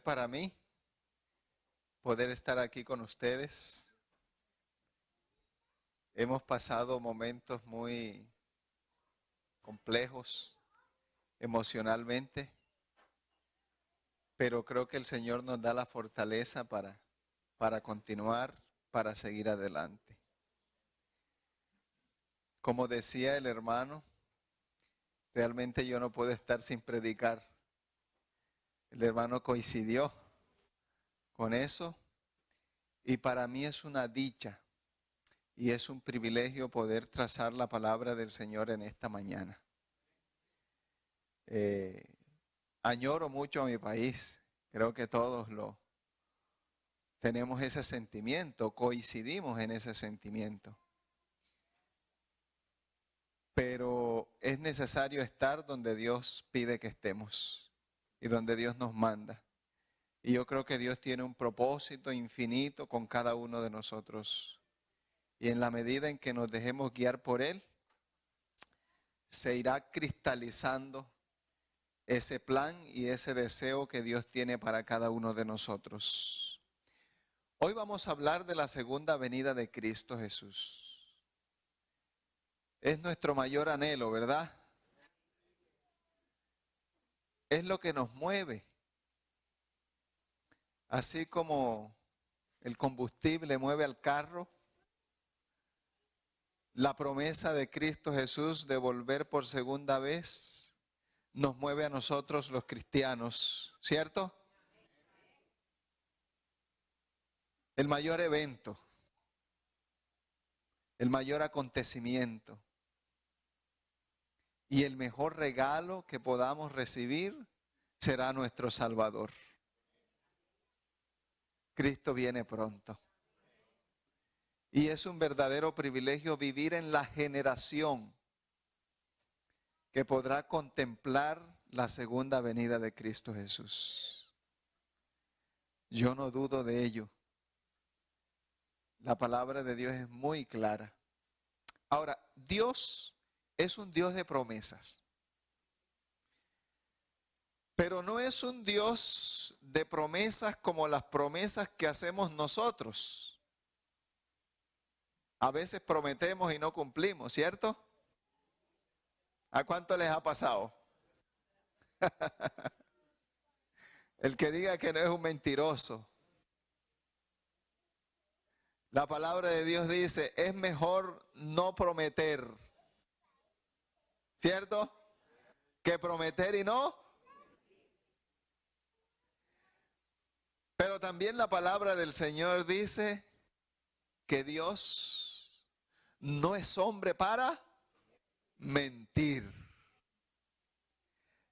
para mí poder estar aquí con ustedes. Hemos pasado momentos muy complejos emocionalmente, pero creo que el Señor nos da la fortaleza para continuar, para seguir adelante. Como decía el hermano, realmente yo no puedo estar sin predicar. El hermano coincidió con eso y para mí es una dicha y es un privilegio poder trazar la palabra del Señor en esta mañana. Añoro mucho a mi país, creo que todos tenemos ese sentimiento, coincidimos en ese sentimiento. Pero es necesario estar donde Dios pide que estemos y donde Dios nos manda. Y yo creo que Dios tiene un propósito infinito con cada uno de nosotros. Y en la medida en que nos dejemos guiar por Él, se irá cristalizando ese plan y ese deseo que Dios tiene para cada uno de nosotros. Hoy vamos a hablar de la segunda venida de Cristo Jesús. Es nuestro mayor anhelo, ¿verdad? Es lo que nos mueve. Así como el combustible mueve al carro, la promesa de Cristo Jesús de volver por segunda vez nos mueve a nosotros los cristianos, ¿cierto? El mayor evento, el mayor acontecimiento y el mejor regalo que podamos recibir será nuestro Salvador. Cristo viene pronto. Y es un verdadero privilegio vivir en la generación que podrá contemplar la segunda venida de Cristo Jesús. Yo no dudo de ello. La palabra de Dios es muy clara. Ahora, Dios es un Dios de promesas. Pero no es un Dios de promesas como las promesas que hacemos nosotros. A veces prometemos y no cumplimos, ¿cierto? ¿A cuánto les ha pasado? El que diga que no es un mentiroso. La palabra de Dios dice, es mejor no prometer, ¿cierto? Que prometer y no. Pero también la palabra del Señor dice que Dios no es hombre para mentir,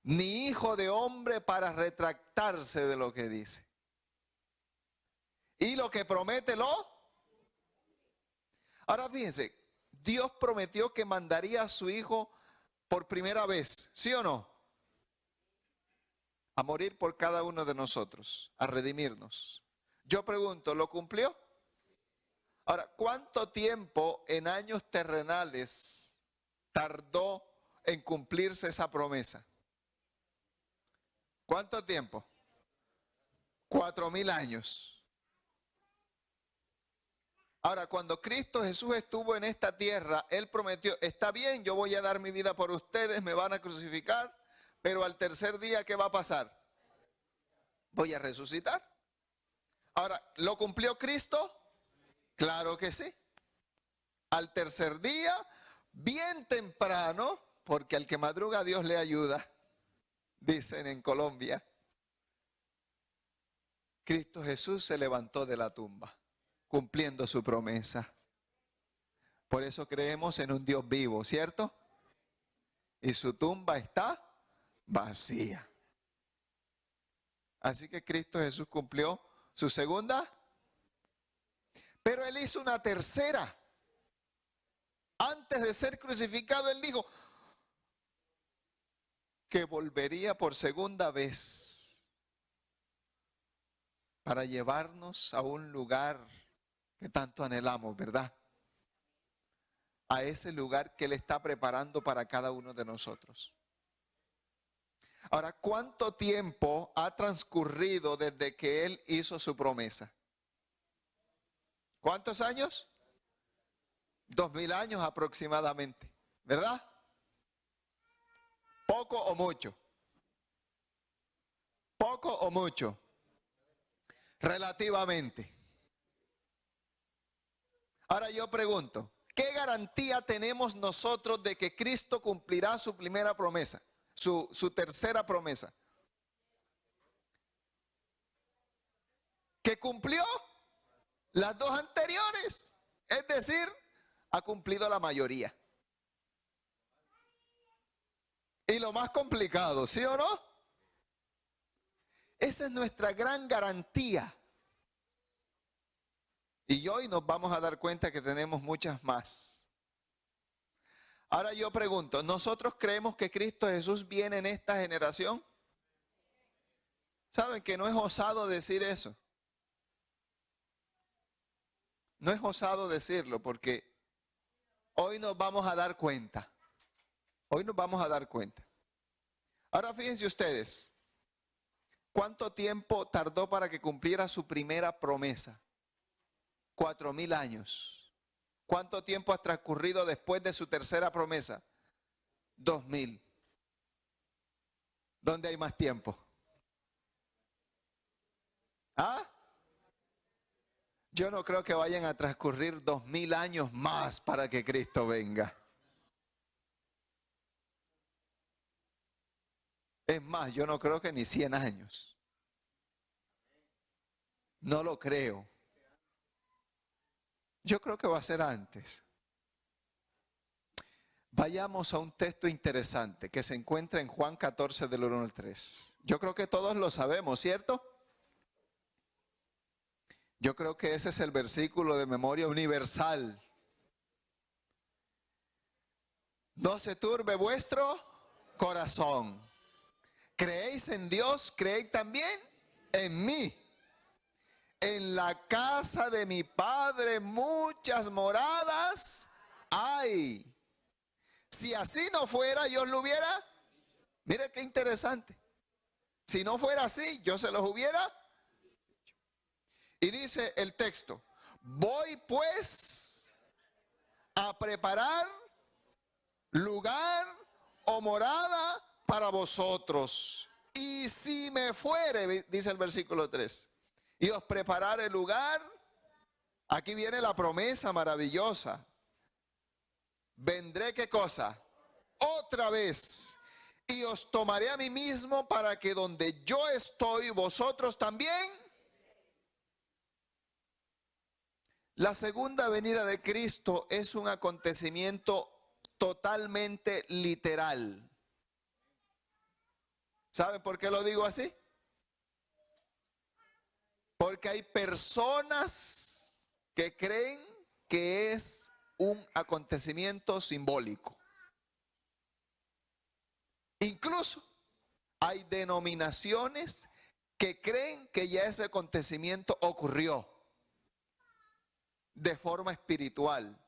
ni hijo de hombre para retractarse de lo que dice. Y lo que promete lo. Ahora fíjense, Dios prometió que mandaría a su hijo por primera vez, ¿sí o no? A morir por cada uno de nosotros, a redimirnos. Yo pregunto, ¿lo cumplió? Ahora, ¿cuánto tiempo en años terrenales tardó en cumplirse esa promesa? ¿Cuánto tiempo? 4,000 años. Ahora, cuando Cristo Jesús estuvo en esta tierra, Él prometió, está bien, yo voy a dar mi vida por ustedes, me van a crucificar, pero al tercer día, ¿qué va a pasar? Voy a resucitar. Ahora, ¿lo cumplió Cristo? Claro que sí. Al tercer día, bien temprano, porque al que madruga Dios le ayuda, dicen en Colombia, Cristo Jesús se levantó de la tumba, cumpliendo su promesa. Por eso creemos en un Dios vivo, ¿cierto? Y su tumba está vacía. Así que Cristo Jesús cumplió su segunda, pero Él hizo una tercera. Antes de ser crucificado, Él dijo que volvería por segunda vez para llevarnos a un lugar que tanto anhelamos, ¿verdad? A ese lugar que Él está preparando para cada uno de nosotros. Ahora, ¿cuánto tiempo ha transcurrido desde que Él hizo su promesa? ¿Cuántos años? 2000 años aproximadamente, ¿verdad? ¿Poco o mucho? ¿Poco o mucho? Relativamente. Ahora yo pregunto, ¿qué garantía tenemos nosotros de que Cristo cumplirá su primera promesa, su tercera promesa? ¿Que cumplió las dos anteriores? Es decir, ha cumplido la mayoría. Y lo más complicado, ¿sí o no? Esa es nuestra gran garantía. Y hoy nos vamos a dar cuenta que tenemos muchas más. Ahora yo pregunto, ¿nosotros creemos que Cristo Jesús viene en esta generación? ¿Saben que no es osado decir eso? No es osado decirlo porque hoy nos vamos a dar cuenta. Hoy nos vamos a dar cuenta. Ahora fíjense ustedes, ¿cuánto tiempo tardó para que cumpliera su primera promesa? 4000 años. ¿Cuánto tiempo ha transcurrido después de su tercera promesa? 2000. ¿Dónde hay más tiempo? ¿Ah? Yo no creo que vayan a transcurrir 2000 años más para que Cristo venga. Es más, yo no creo que ni 100 años. No lo creo. Yo creo que va a ser antes. Vayamos a un texto interesante que se encuentra en Juan 14 del 1 al 3. Yo creo que todos lo sabemos, ¿cierto? Yo creo que ese es el versículo de memoria universal. No se turbe vuestro corazón. ¿Creéis en Dios? ¿Creéis también en mí? En la casa de mi Padre muchas moradas hay. Si así no fuera, yo os lo hubiera. Mire qué interesante. Si no fuera así, yo se los hubiera. Y dice el texto, voy pues a preparar lugar o morada para vosotros. Y si me fuere, dice el versículo 3, y os prepararé lugar, aquí viene la promesa maravillosa. Vendré, ¿qué cosa? Otra vez. Y os tomaré a mí mismo para que donde yo estoy, vosotros también. La segunda venida de Cristo es un acontecimiento totalmente literal. ¿Sabe por qué lo digo así? Porque hay personas que creen que es un acontecimiento simbólico. Incluso hay denominaciones que creen que ya ese acontecimiento ocurrió de forma espiritual.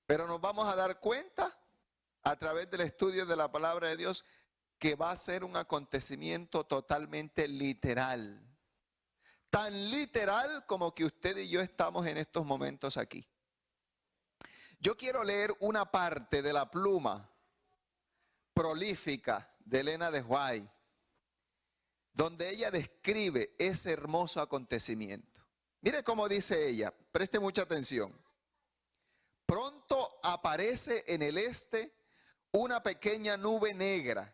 Pero nos vamos a dar cuenta a través del estudio de la palabra de Dios que va a ser un acontecimiento totalmente literal. Tan literal como que usted y yo estamos en estos momentos aquí. Yo quiero leer una parte de la pluma prolífica de Elena de White, donde ella describe ese hermoso acontecimiento. Mire cómo dice ella, preste mucha atención. Pronto aparece en el este una pequeña nube negra,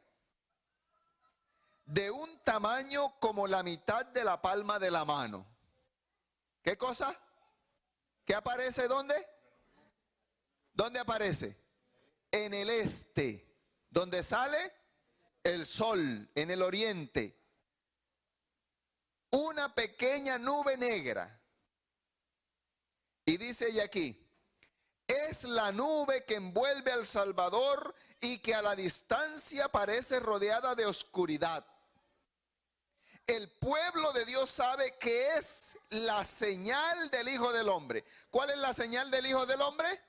de un tamaño como la mitad de la palma de la mano. ¿Qué cosa? ¿Qué aparece dónde? ¿Dónde aparece? En el este, donde sale el sol, en el oriente. Una pequeña nube negra. Y dice ella aquí, es la nube que envuelve al Salvador y que a la distancia parece rodeada de oscuridad. El pueblo de Dios sabe que es la señal del Hijo del Hombre. ¿Cuál es la señal del Hijo del Hombre?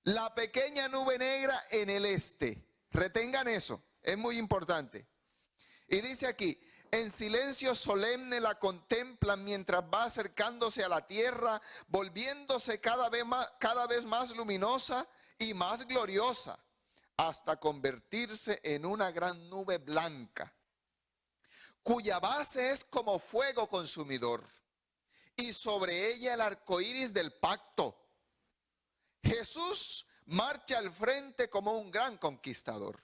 La pequeña nube negra en el este. Retengan eso, es muy importante. Y dice aquí, en silencio solemne la contemplan mientras va acercándose a la tierra, volviéndose cada vez más luminosa y más gloriosa, hasta convertirse en una gran nube blanca, cuya base es como fuego consumidor, y sobre ella el arco iris del pacto. Jesús marcha al frente como un gran conquistador.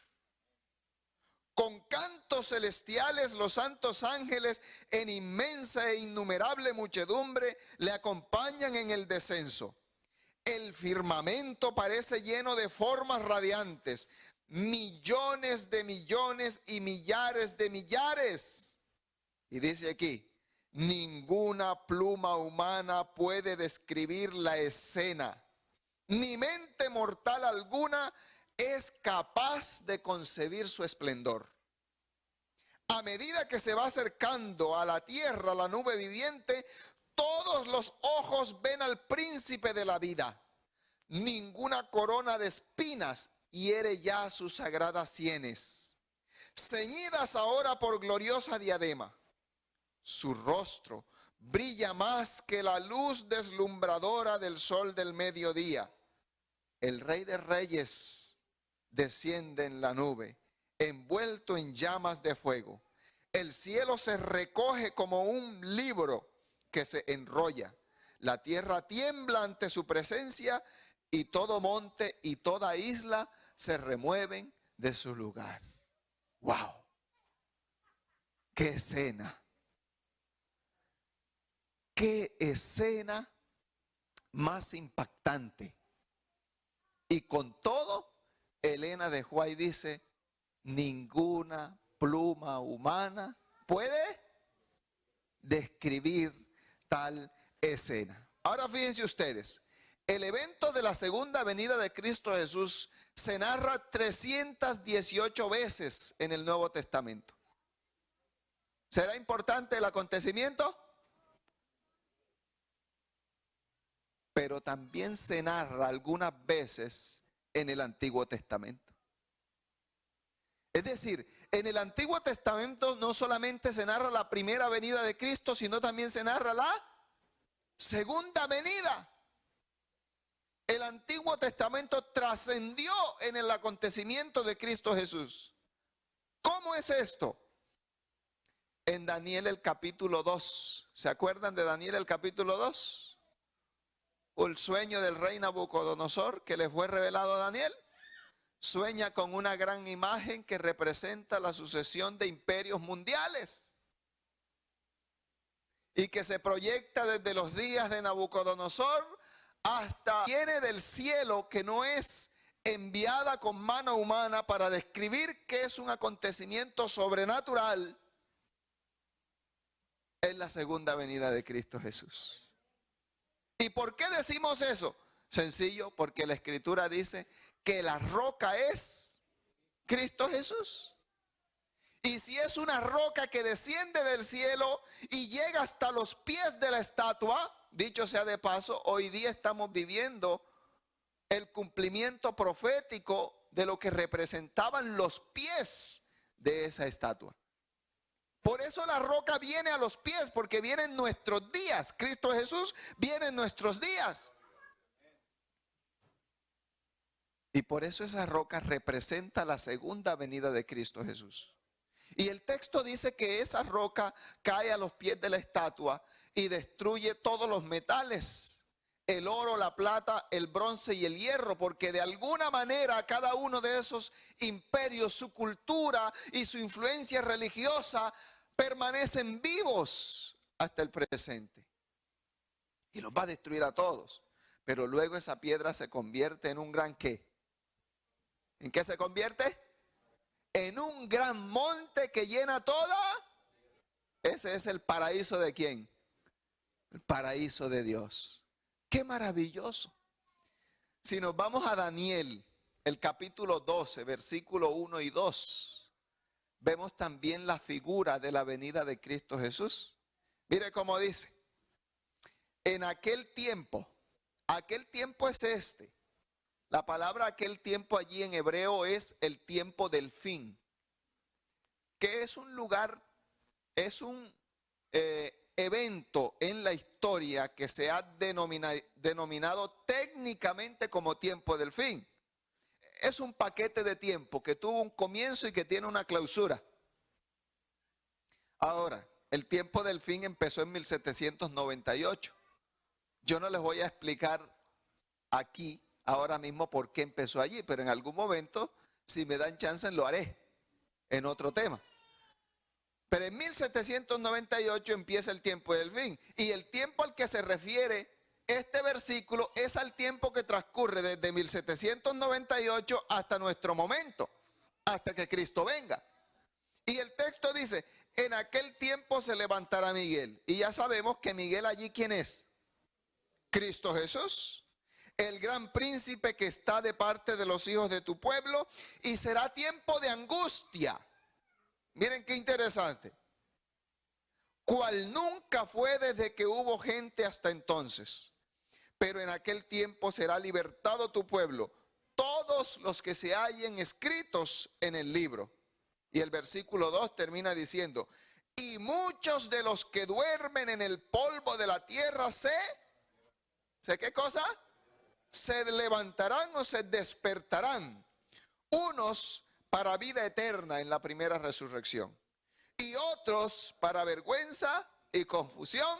Con cantos celestiales los santos ángeles en inmensa e innumerable muchedumbre le acompañan en el descenso. El firmamento parece lleno de formas radiantes, millones de millones y millares de millares. Y dice aquí, ninguna pluma humana puede describir la escena, ni mente mortal alguna es capaz de concebir su esplendor. A medida que se va acercando a la tierra la nube viviente, todos los ojos ven al príncipe de la vida. Ninguna corona de espinas hiere ya sus sagradas sienes, ceñidas ahora por gloriosa diadema. Su rostro brilla más que la luz deslumbradora del sol del mediodía. El Rey de Reyes desciende en la nube, envuelto en llamas de fuego. El cielo se recoge como un libro que se enrolla. La tierra tiembla ante su presencia y todo monte y toda isla se remueven de su lugar. ¡Wow! ¡Qué escena! ¡Qué escena más impactante! Y con todo, Elena de White dice, ninguna pluma humana puede describir tal escena. Ahora fíjense ustedes, el evento de la segunda venida de Cristo Jesús se narra 318 veces en el Nuevo Testamento. ¿Será importante el acontecimiento? Pero también se narra algunas veces en el Antiguo Testamento. Es decir, en el Antiguo Testamento no solamente se narra la primera venida de Cristo, sino también se narra la segunda venida. El Antiguo Testamento trascendió en el acontecimiento de Cristo Jesús. ¿Cómo es esto? En Daniel el capítulo 2. ¿Se acuerdan de Daniel el capítulo 2? El sueño del rey Nabucodonosor que le fue revelado a Daniel. Sueña con una gran imagen que representa la sucesión de imperios mundiales y que se proyecta desde los días de Nabucodonosor hasta viene del cielo, que no es enviada con mano humana para describir que es un acontecimiento sobrenatural. Es la segunda venida de Cristo Jesús. ¿Y por qué decimos eso? Sencillo, porque la Escritura dice que la roca es Cristo Jesús. Y si es una roca que desciende del cielo y llega hasta los pies de la estatua, dicho sea de paso, hoy día estamos viviendo el cumplimiento profético de lo que representaban los pies de esa estatua. Por eso la roca viene a los pies, porque viene en nuestros días. Cristo Jesús viene en nuestros días. Y por eso esa roca representa la segunda venida de Cristo Jesús. Y el texto dice que esa roca cae a los pies de la estatua y destruye todos los metales, el oro, la plata, el bronce y el hierro, porque de alguna manera cada uno de esos imperios, su cultura y su influencia religiosa permanecen vivos hasta el presente. Y los va a destruir a todos. Pero luego esa piedra se convierte en un gran ¿qué? ¿En qué se convierte? En un gran monte que llena toda. Ese es el paraíso de ¿quién? El paraíso de Dios. ¡Qué maravilloso! Si nos vamos a Daniel, el capítulo 12, versículo 1 y 2, vemos también la figura de la venida de Cristo Jesús. Mire cómo dice: en aquel tiempo es este, La palabra aquel tiempo allí en hebreo es el tiempo del fin, que es un lugar, es un evento en la historia que se ha denominado técnicamente como tiempo del fin. Es un paquete de tiempo que tuvo un comienzo y que tiene una clausura. Ahora, el tiempo del fin empezó en 1798. Yo no les voy a explicar aquí, ahora mismo, por qué empezó allí, pero en algún momento, si me dan chance, lo haré en otro tema. Pero en 1798 empieza el tiempo del fin. Y el tiempo al que se refiere este versículo es al tiempo que transcurre desde 1798 hasta nuestro momento, hasta que Cristo venga. Y el texto dice, en aquel tiempo se levantará Miguel. Y ya sabemos que Miguel allí, ¿quién es? Cristo Jesús, el gran príncipe que está de parte de los hijos de tu pueblo, y será tiempo de angustia. Miren qué interesante. Cual nunca fue desde que hubo gente hasta entonces. Pero en aquel tiempo será libertado tu pueblo, todos los que se hallen escritos en el libro. Y el versículo 2 termina diciendo, y muchos de los que duermen en el polvo de la tierra ¿sé qué cosa? Se levantarán o se despertarán, unos para vida eterna en la primera resurrección, y otros para vergüenza y confusión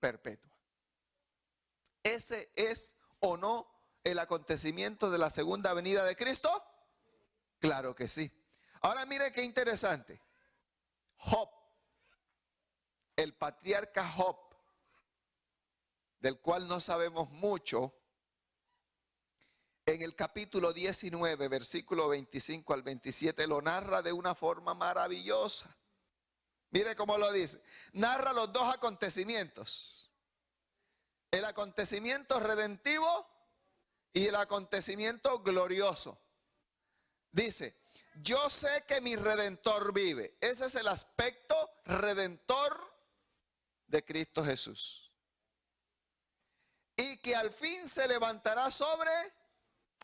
perpetua. ¿Ese es o no el acontecimiento de la segunda venida de Cristo? Claro que sí. Ahora mire qué interesante. Job, el patriarca Job, del cual no sabemos mucho, en el capítulo 19, versículo 25 al 27, lo narra de una forma maravillosa. Mire cómo lo dice. Narra los dos acontecimientos. El acontecimiento redentivo y el acontecimiento glorioso. Dice, yo sé que mi Redentor vive. Ese es el aspecto redentor de Cristo Jesús. Y que al fin se levantará sobre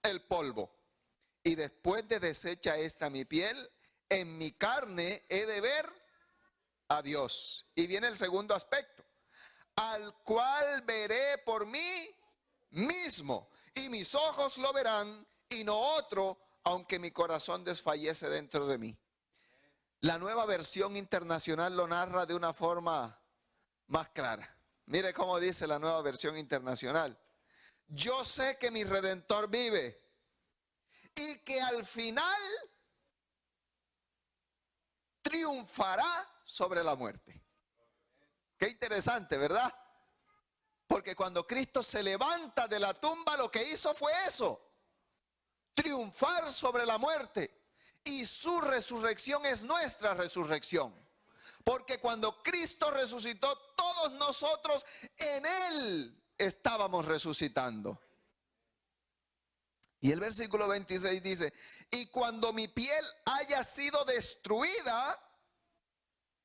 el polvo. Y después de deshecha esta mi piel, en mi carne he de ver a Dios. Y viene el segundo aspecto. Al cual veré por mí mismo. Y mis ojos lo verán y no otro, aunque mi corazón desfallece dentro de mí. La Nueva Versión Internacional lo narra de una forma más clara. Mire cómo dice la Nueva Versión Internacional. Yo sé que mi Redentor vive y que al final triunfará sobre la muerte. Qué interesante, ¿verdad? Porque cuando Cristo se levanta de la tumba, lo que hizo fue eso. Triunfar sobre la muerte. Y su resurrección es nuestra resurrección. Porque cuando Cristo resucitó, todos nosotros en Él estábamos resucitando. Y el versículo 26 dice, y cuando mi piel haya sido destruida,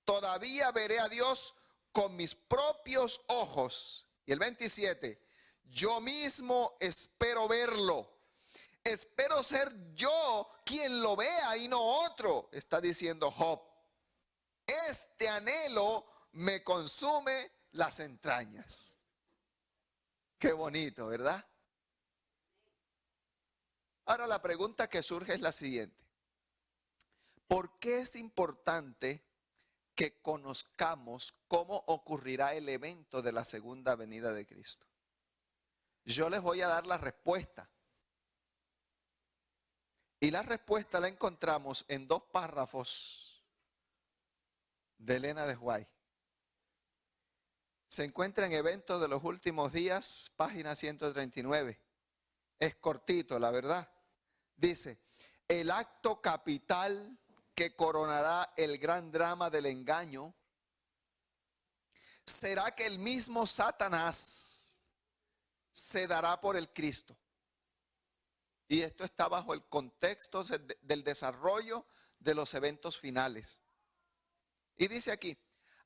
todavía veré a Dios con mis propios ojos. Y el 27, yo mismo espero verlo. Espero ser yo quien lo vea y no otro, está diciendo Job. Este anhelo me consume las entrañas. Qué bonito, ¿verdad? Ahora la pregunta que surge es la siguiente. ¿Por qué es importante que conozcamos cómo ocurrirá el evento de la segunda venida de Cristo? Yo les voy a dar la respuesta. Y la respuesta la encontramos en dos párrafos de Elena de White. Se encuentra en Eventos de los Últimos Días, página 139. Es cortito, la verdad. Dice, el acto capital que coronará el gran drama del engaño será que el mismo Satanás se dará por el Cristo. Y esto está bajo el contexto del desarrollo de los eventos finales. Y dice aquí,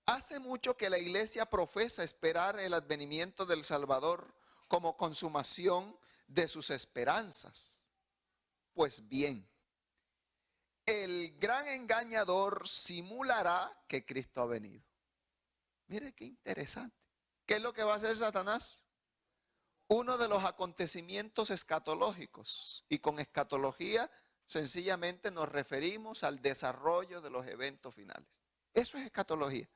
hace mucho que la iglesia profesa esperar el advenimiento del Salvador como consumación de sus esperanzas. Pues bien, el gran engañador simulará que Cristo ha venido. Mire qué interesante. ¿Qué es lo que va a hacer Satanás? Uno de los acontecimientos escatológicos. Y con escatología sencillamente nos referimos al desarrollo de los eventos finales. Eso es escatología.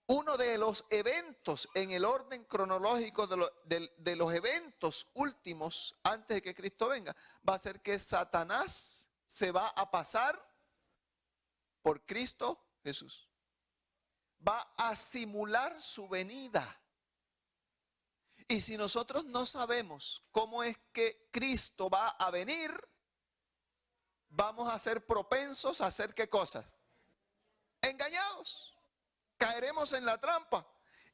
Uno de los eventos en el orden cronológico de los eventos últimos antes de que Cristo venga va a ser que Satanás se va a pasar por Cristo Jesús. Va a simular su venida. Y si nosotros no sabemos cómo es que Cristo va a venir, vamos a ser propensos a hacer ¿qué cosas? Engañados. Caeremos en la trampa.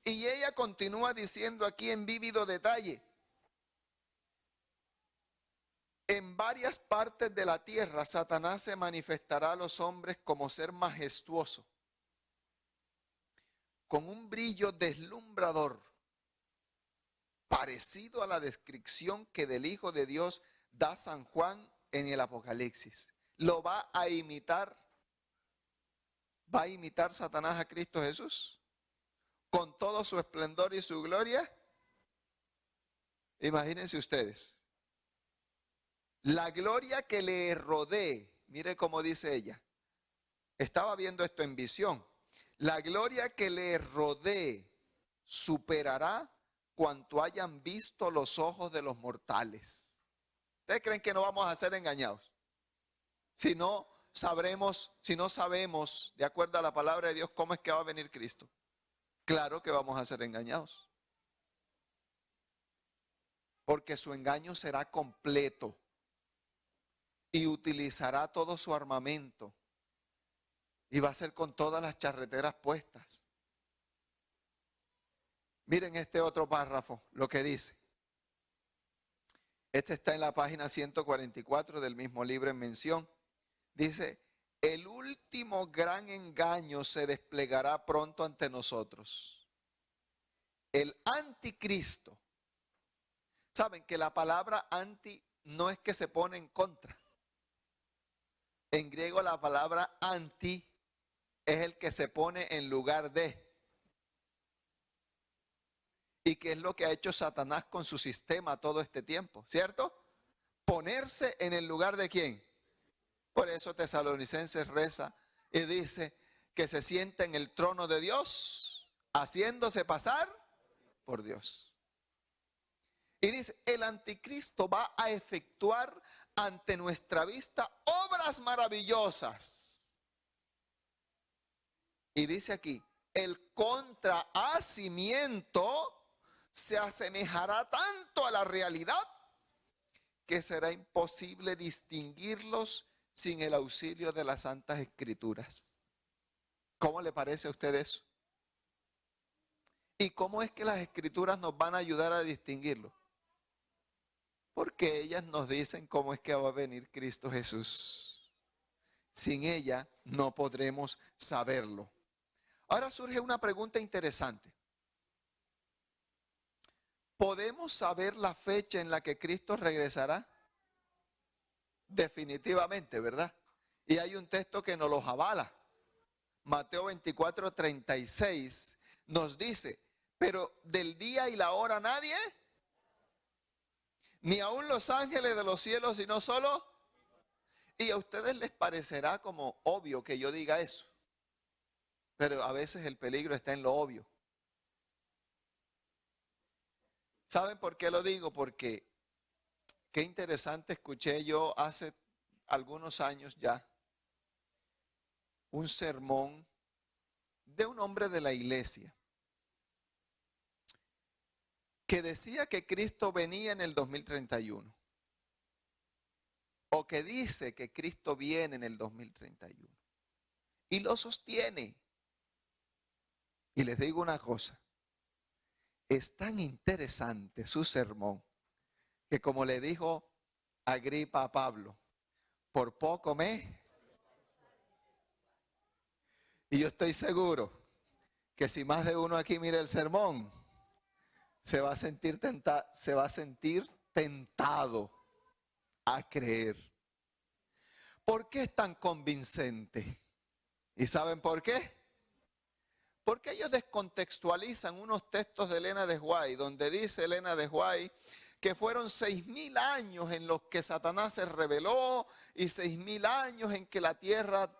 Y ella continúa diciendo aquí en vívido detalle: en varias partes de la tierra Satanás se manifestará a los hombres como ser majestuoso, con un brillo deslumbrador, parecido a la descripción que del Hijo de Dios da San Juan en el Apocalipsis. Lo va a imitar. ¿Va a imitar Satanás a Cristo Jesús? Con todo su esplendor y su gloria. Imagínense ustedes. La gloria que le rodee. Mire cómo dice ella. Estaba viendo esto en visión. La gloria que le rodee superará cuanto hayan visto los ojos de los mortales. ¿Ustedes creen que no vamos a ser engañados? Si no sabemos, de acuerdo a la palabra de Dios, cómo es que va a venir Cristo. Claro que vamos a ser engañados. Porque su engaño será completo y utilizará todo su armamento y va a ser con todas las charreteras puestas. Miren este otro párrafo, lo que dice. Este está en la página 144 del mismo libro en mención. Dice: el último gran engaño se desplegará pronto ante nosotros. El anticristo. Saben que la palabra anti no es que se pone en contra. En griego la palabra anti es el que se pone en lugar de. ¿Y qué es lo que ha hecho Satanás con su sistema todo este tiempo? ¿Cierto? Ponerse en el lugar de ¿quién? Por eso Tesalonicenses reza y dice que se sienta en el trono de Dios, haciéndose pasar por Dios. Y dice, el anticristo va a efectuar ante nuestra vista obras maravillosas. Y dice aquí, el contrahacimiento se asemejará tanto a la realidad que será imposible distinguirlos sin el auxilio de las Santas Escrituras. ¿Cómo le parece a usted eso? ¿Y cómo es que las Escrituras nos van a ayudar a distinguirlo? Porque ellas nos dicen cómo es que va a venir Cristo Jesús. Sin ella no podremos saberlo. Ahora surge una pregunta interesante. ¿Podemos saber la fecha en la que Cristo regresará? Definitivamente, ¿verdad? Y hay un texto que nos los avala. Mateo 24:36 nos dice, pero del día y la hora nadie, ni aun los ángeles de los cielos, sino solo. Y a ustedes les parecerá como obvio que yo diga eso. Pero a veces el peligro está en lo obvio. ¿Saben por qué lo digo? Porque qué interesante, escuché yo hace algunos años ya un sermón de un hombre de la iglesia que decía que Cristo venía en el 2031 o que dice que Cristo viene en el 2031 y lo sostiene. Y les digo una cosa, es tan interesante su sermón que, como le dijo Agripa a Pablo, por poco me. Y yo estoy seguro que si más de uno aquí mira el sermón, se va a sentir tentado a creer. ¿Por qué es tan convincente? ¿Y saben por qué? Porque ellos descontextualizan unos textos de Elena de White, donde dice Elena de White que fueron 6.000 años en los que Satanás se rebeló y 6.000 años en que la tierra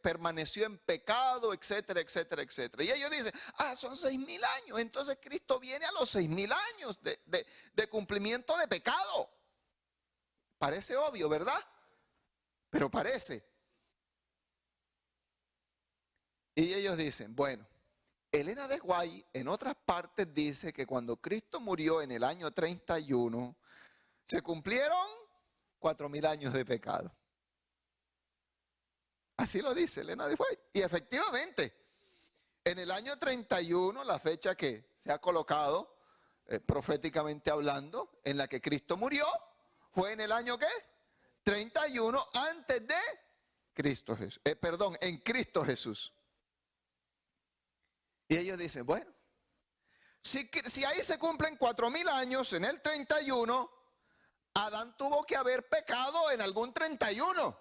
permaneció en pecado, etcétera, etcétera, etcétera. Y ellos dicen, son 6.000 años, entonces Cristo viene a los 6.000 años de cumplimiento de pecado. Parece obvio, ¿verdad? Pero parece. Y ellos dicen, bueno, Elena de White en otras partes dice que cuando Cristo murió en el año 31, se cumplieron 4.000 años de pecado. Así lo dice Elena de White. Y efectivamente, en el año 31, la fecha que se ha colocado, proféticamente hablando, en la que Cristo murió, fue en el año ¿qué? 31 antes de Cristo Jesús. En Cristo Jesús. Y ellos dicen, bueno, si ahí se cumplen 4.000 años, en el 31, Adán tuvo que haber pecado en algún 31.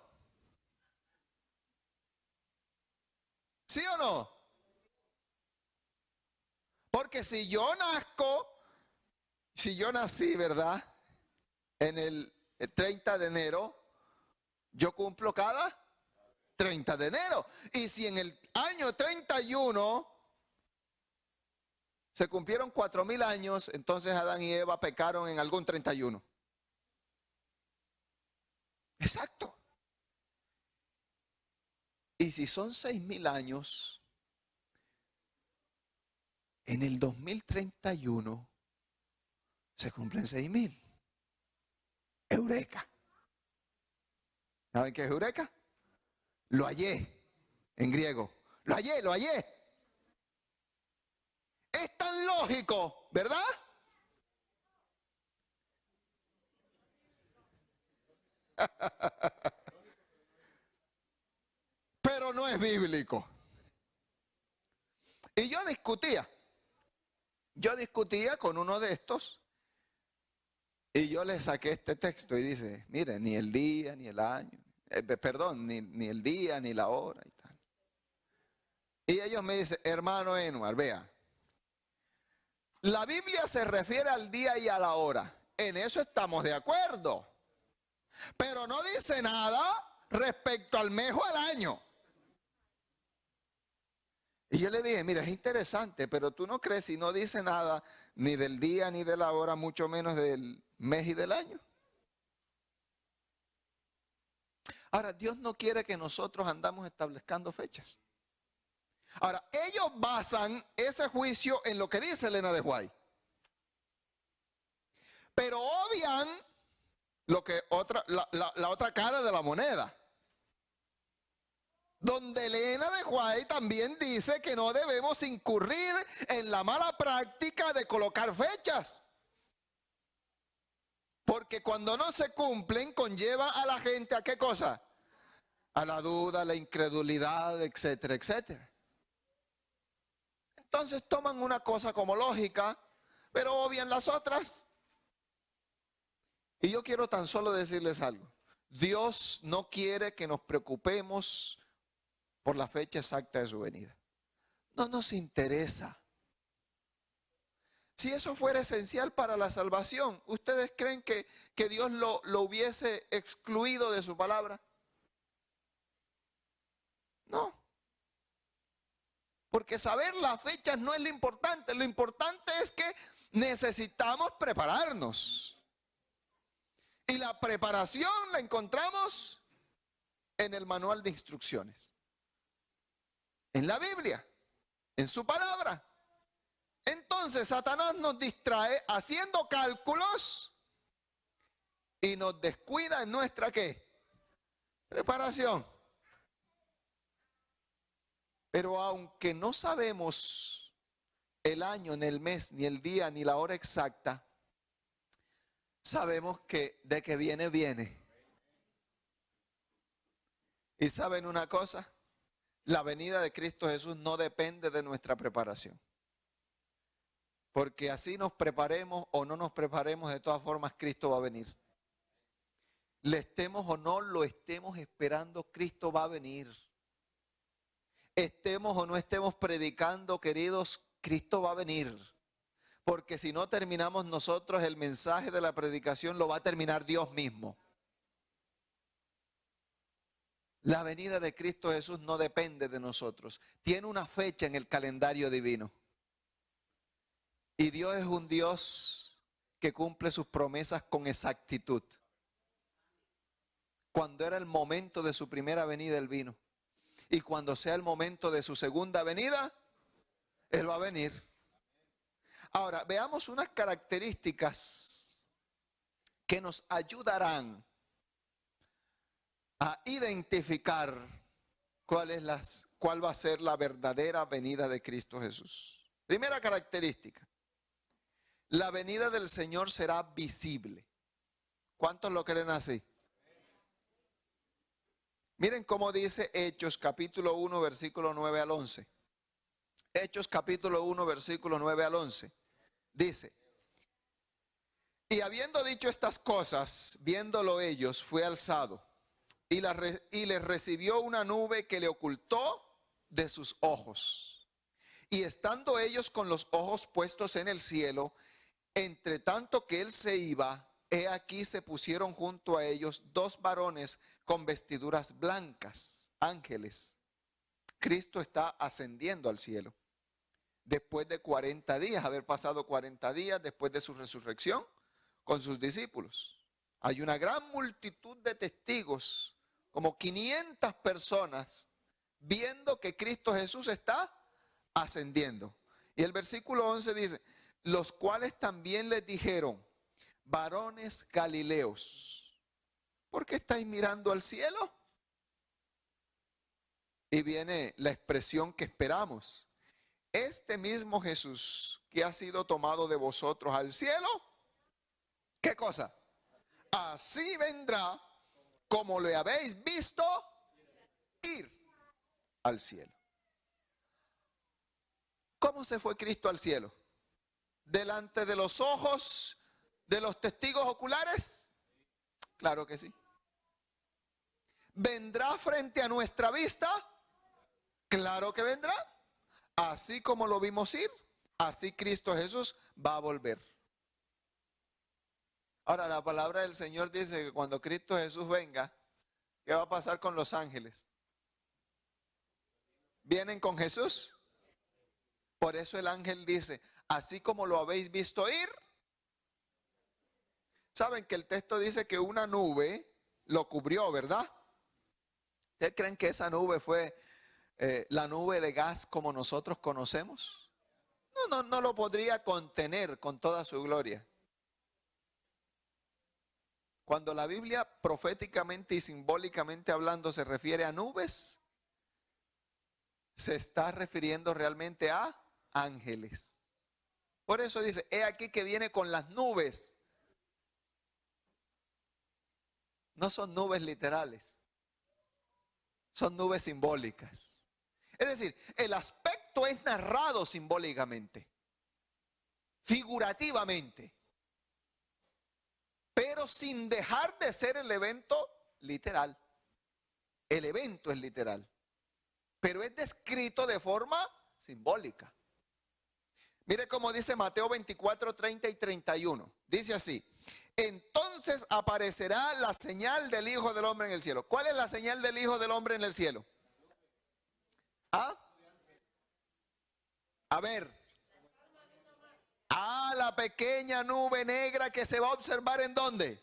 ¿Sí o no? Porque si yo nací, ¿verdad? En el 30 de enero, yo cumplo cada 30 de enero. Y si en el año 31 se cumplieron 4.000 años, entonces Adán y Eva pecaron en algún 31. Exacto. Y si son 6.000 años, en el 2031 se cumplen 6.000. Eureka. ¿Saben qué es eureka? Lo hallé en griego. Lo hallé. Es tan lógico, ¿verdad? Pero no es bíblico. Y yo discutía con uno de estos y yo le saqué este texto y dice, mire, ni el día, ni el año, ni el día, ni la hora y tal. Y ellos me dicen, hermano Enuar, vea, la Biblia se refiere al día y a la hora. En eso estamos de acuerdo. Pero no dice nada respecto al mes o al año. Y yo le dije, mira, es interesante, pero tú no crees y no dice nada ni del día ni de la hora, mucho menos del mes y del año. Ahora, Dios no quiere que nosotros andamos estableciendo fechas. Ahora, ellos basan ese juicio en lo que dice Elena de White. Pero obvian la otra cara de la moneda. Donde Elena de White también dice que no debemos incurrir en la mala práctica de colocar fechas. Porque cuando no se cumplen, conlleva a la gente a qué cosa? A la duda, a la incredulidad, etcétera, etcétera. Entonces toman una cosa como lógica, pero obvian las otras. Y yo quiero tan solo decirles algo. Dios no quiere que nos preocupemos por la fecha exacta de su venida. No nos interesa. Si eso fuera esencial para la salvación, ¿ustedes creen que Dios lo hubiese excluido de su palabra? No. Porque saber las fechas no es lo importante. Lo importante es que necesitamos prepararnos. Y la preparación la encontramos en el manual de instrucciones. En la Biblia, en su palabra. Entonces Satanás nos distrae haciendo cálculos y nos descuida en nuestra ¿qué? Preparación. Pero aunque no sabemos el año, ni el mes, ni el día, ni la hora exacta, sabemos que de que viene, viene. ¿Y saben una cosa? La venida de Cristo Jesús no depende de nuestra preparación. Porque así nos preparemos o no nos preparemos, de todas formas Cristo va a venir. Le estemos o no lo estemos esperando, Cristo va a venir. Estemos o no estemos predicando, queridos, Cristo va a venir. Porque si no terminamos nosotros, el mensaje de la predicación lo va a terminar Dios mismo. La venida de Cristo Jesús no depende de nosotros. Tiene una fecha en el calendario divino. Y Dios es un Dios que cumple sus promesas con exactitud. Cuando era el momento de su primera venida, Él vino. Y cuando sea el momento de su segunda venida, Él va a venir. Ahora, veamos unas características que nos ayudarán a identificar cuál va a ser la verdadera venida de Cristo Jesús. Primera característica, la venida del Señor será visible. ¿Cuántos lo creen así? Miren cómo dice Hechos capítulo 1 versículo 9 al 11. Hechos capítulo 1 versículo 9 al 11. Dice: y habiendo dicho estas cosas, viéndolo ellos, fue alzado y les recibió una nube que le ocultó de sus ojos. Y estando ellos con los ojos puestos en el cielo, entre tanto que él se iba, he aquí se pusieron junto a ellos dos varones con vestiduras blancas, ángeles. Cristo está ascendiendo al cielo. Después de 40 días, haber pasado 40 días después de su resurrección con sus discípulos. Hay una gran multitud de testigos, como 500 personas, viendo que Cristo Jesús está ascendiendo. Y el versículo 11 dice: los cuales también les dijeron: varones galileos, ¿por qué estáis mirando al cielo? Y viene la expresión que esperamos. Este mismo Jesús que ha sido tomado de vosotros al cielo, ¿qué cosa? Así vendrá como le habéis visto ir al cielo. ¿Cómo se fue Cristo al cielo? ¿Delante de los ojos de los testigos oculares? Claro que sí. ¿Vendrá frente a nuestra vista? Claro que vendrá. Así como lo vimos ir, así Cristo Jesús va a volver. Ahora, la palabra del Señor dice que cuando Cristo Jesús venga, ¿qué va a pasar con los ángeles? ¿Vienen con Jesús? Por eso el ángel dice: así como lo habéis visto ir. Saben que el texto dice que una nube lo cubrió, ¿verdad? ¿Ustedes creen que esa nube fue la nube de gas como nosotros conocemos? No lo podría contener con toda su gloria. Cuando la Biblia proféticamente y simbólicamente hablando se refiere a nubes, se está refiriendo realmente a ángeles. Por eso dice: he aquí que viene con las nubes. No son nubes literales, son nubes simbólicas. Es decir, el aspecto es narrado simbólicamente, figurativamente, pero sin dejar de ser el evento literal. El evento es literal, pero es descrito de forma simbólica. Mire cómo dice Mateo 24, 30 y 31. Dice así: entonces aparecerá la señal del Hijo del Hombre en el cielo. ¿Cuál es la señal del Hijo del Hombre en el cielo? ¿Ah? A ver. La pequeña nube negra que se va a observar ¿en dónde?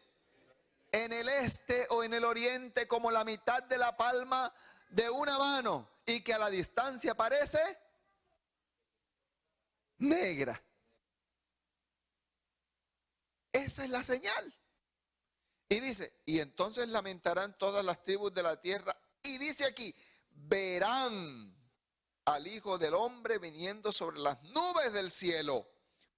En el este o en el oriente, como la mitad de la palma de una mano, y que a la distancia parece negra. Esa es la señal. Y dice: y entonces lamentarán todas las tribus de la tierra. Y dice aquí: verán al Hijo del Hombre viniendo sobre las nubes del cielo,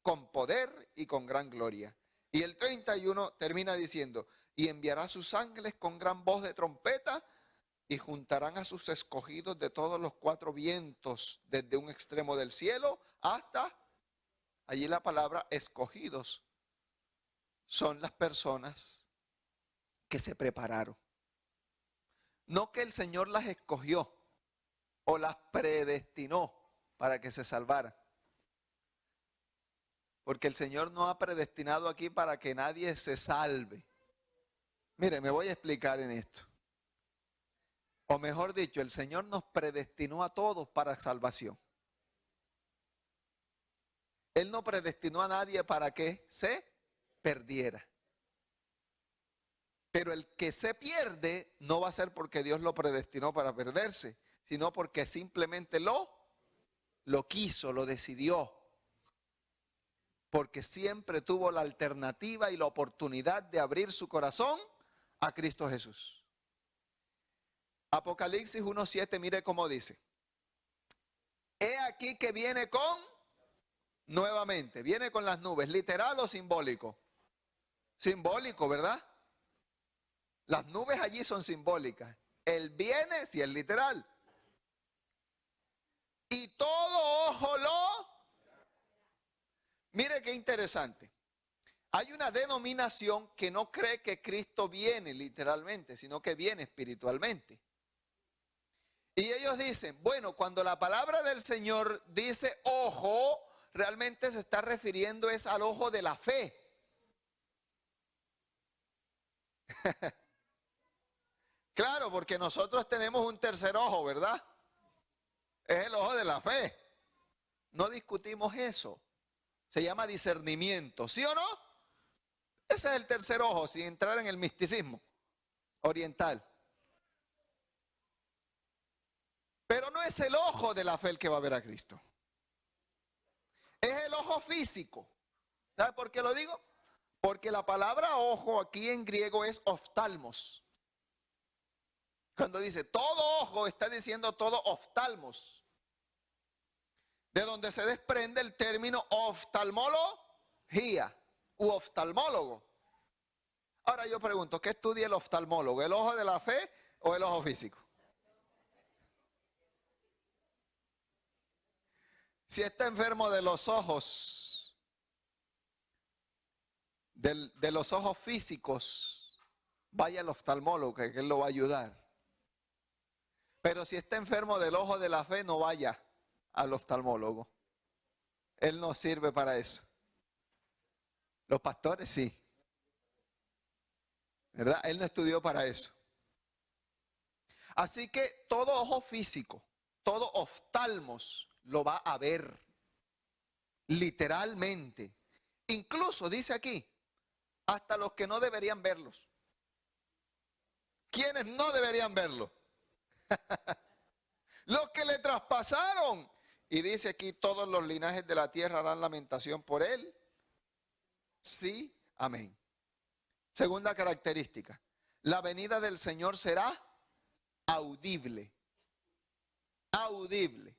con poder y con gran gloria. Y el 31 termina diciendo: y enviará sus ángeles con gran voz de trompeta, y juntarán a sus escogidos de todos los cuatro vientos, desde un extremo del cielo hasta Allí la palabra escogidos son las personas que se prepararon. No que el Señor las escogió o las predestinó para que se salvaran. Porque el Señor no ha predestinado aquí para que nadie se salve. Mire, me voy a explicar en esto. O mejor dicho, el Señor nos predestinó a todos para salvación. Él no predestinó a nadie para que se perdiera. Pero el que se pierde no va a ser porque Dios lo predestinó para perderse, sino porque simplemente lo quiso, lo decidió. Porque siempre tuvo la alternativa y la oportunidad de abrir su corazón a Cristo Jesús. Apocalipsis 1:7, mire cómo dice. He aquí que viene nuevamente, viene con las nubes, literal o simbólico. Simbólico, ¿verdad? Las nubes allí son simbólicas. Él viene, si es literal. Y todo ojo Mire qué interesante. Hay una denominación que no cree que Cristo viene literalmente, sino que viene espiritualmente. Y ellos dicen, bueno, cuando la palabra del Señor dice ojo, realmente se está refiriendo es al ojo de la fe. Claro, porque nosotros tenemos un tercer ojo, ¿verdad? Es el ojo de la fe. No discutimos eso. Se llama discernimiento, ¿sí o no? Ese es el tercer ojo, sin entrar en el misticismo oriental. Pero no es el ojo de la fe el que va a ver a Cristo. Es el ojo físico. ¿Sabe por qué lo digo? Porque la palabra ojo aquí en griego es oftalmos. Cuando dice todo ojo, está diciendo todo oftalmos. De donde se desprende el término oftalmología u oftalmólogo. Ahora yo pregunto, ¿qué estudia el oftalmólogo? ¿El ojo de la fe o el ojo físico? Si está enfermo de los ojos, de los ojos físicos, vaya al oftalmólogo, que él lo va a ayudar. Pero si está enfermo del ojo de la fe, no vaya al oftalmólogo. Él no sirve para eso. Los pastores sí. ¿Verdad? Él no estudió para eso. Así que todo ojo físico, todo oftalmos lo va a ver. Literalmente. Incluso dice aquí, hasta los que no deberían verlos. ¿Quiénes no deberían verlo? Los que le traspasaron. Y dice aquí, todos los linajes de la tierra harán lamentación por él. Sí, amén. Segunda característica, la venida del Señor será audible. Audible.